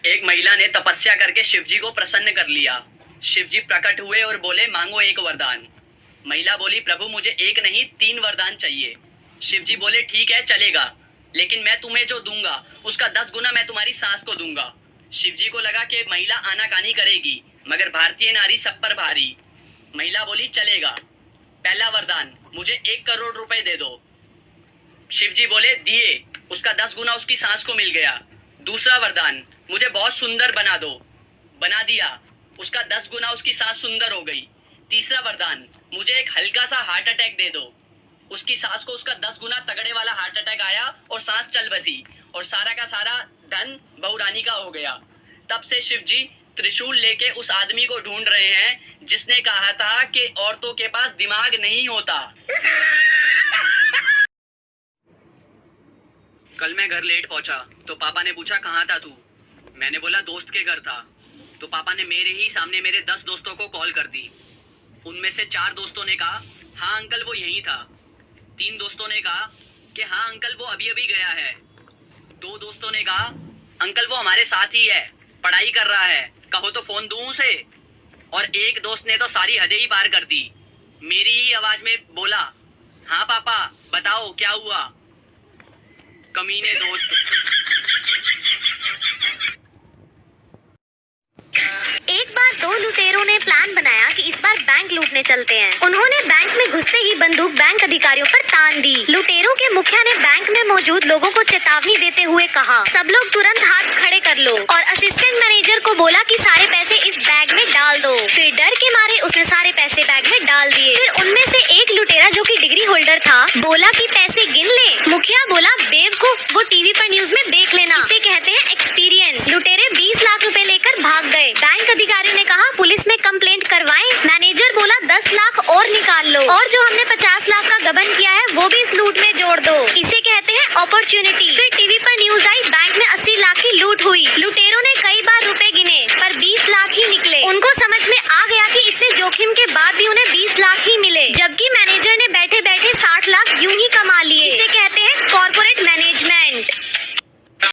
एक महिला ने तपस्या करके शिवजी को प्रसन्न कर लिया। शिवजी प्रकट हुए और बोले, मांगो एक वरदान। महिला बोली, प्रभु मुझे एक नहीं 3 वरदान चाहिए। शिवजी बोले, ठीक है चलेगा, लेकिन मैं तुम्हें जो दूंगा उसका 10 गुना मैं तुम्हारी सास को दूंगा। शिवजी को लगा कि महिला आनाकानी करेगी, मगर भारतीय नारी सब पर भारी। महिला बोली, चलेगा। पहला वरदान, मुझे 1 करोड़ रुपए दे दो। शिवजी बोले, दिए। उसका 10 गुना उसकी सास को मिल गया। दूसरा वरदान, मुझे बहुत सुंदर बना दो। बना दिया। उसका 10 गुना उसकी सास सुंदर हो गई। तीसरा वरदान, मुझे एक हल्का सा हार्ट अटैक दे दो। उसकी सास को उसका 10 गुना तगड़े वाला हार्ट अटैक आया और सांस चल बसी, और सारा का सारा धन बहू रानी का हो गया। तब से शिवजी त्रिशूल लेके उस आदमी को ढूंढ रहे हैं जिसने कहा था कि औरतों के पास दिमाग नहीं होता। कल मैं घर लेट पहुंचा तो पापा ने पूछा, कहाँ था तू? मैंने बोला, दोस्त के घर था। तो पापा ने मेरे ही सामने मेरे 10 दोस्तों को कॉल कर दी। उनमें से 4 दोस्तों ने कहा, हाँ अंकल वो यहीं था। 3 दोस्तों ने कहा कि हाँ अंकल वो अभी अभी गया है। 2 दोस्तों ने कहा, अंकल वो हमारे साथ ही है, पढ़ाई कर रहा है, कहो तो फोन दूं उसे। और एक दोस्त ने तो सारी हदें ही पार कर दी। मेरी ही आवाज में बोला, हाँ पापा बताओ क्या हुआ? कमीने दोस्त। एक बार 2 लुटेरों ने प्लान बनाया कि इस बार बैंक लूटने चलते हैं। उन्होंने बैंक में घुसते ही बंदूक बैंक अधिकारियों पर तान दी। लुटेरों के मुखिया ने बैंक में मौजूद लोगों को चेतावनी देते हुए कहा, सब लोग तुरंत हाथ खड़े कर लो, और असिस्टेंट मैनेजर को बोला कि सारे पैसे इस बैग में डाल दो। फिर डर के मारे उसने सारे पैसे बैग में डाल दिए। फिर उनमें से एक लुटेरा जो कि डिग्री होल्डर था बोला कि पैसे गिन ले। मुखिया बोला, बेवकूफ, वो टीवी पर न्यूज में देख लेना, इसे कहते हैं एक्सपीरियंस। लुटेरे 20 लाख रुपए लेकर भाग गए। बैंक अधिकारी ने कहा, पुलिस में कंप्लेंट करवाएं। मैनेजर बोला, 10 लाख और निकाल लो, और जो हमने 50 लाख का गबन किया है वो भी इस लूट में जोड़ दो, इसे कहते हैं अपॉर्चुनिटी। फिर टीवी पर न्यूज आई, बैंक में 80 लाख की लूट हुई। लुटेरों ने कई बार रुपए गिने पर 20 लाख ही निकले। उनको समझ में आ गया कि इतने जोखिम के बाद भी उन्हें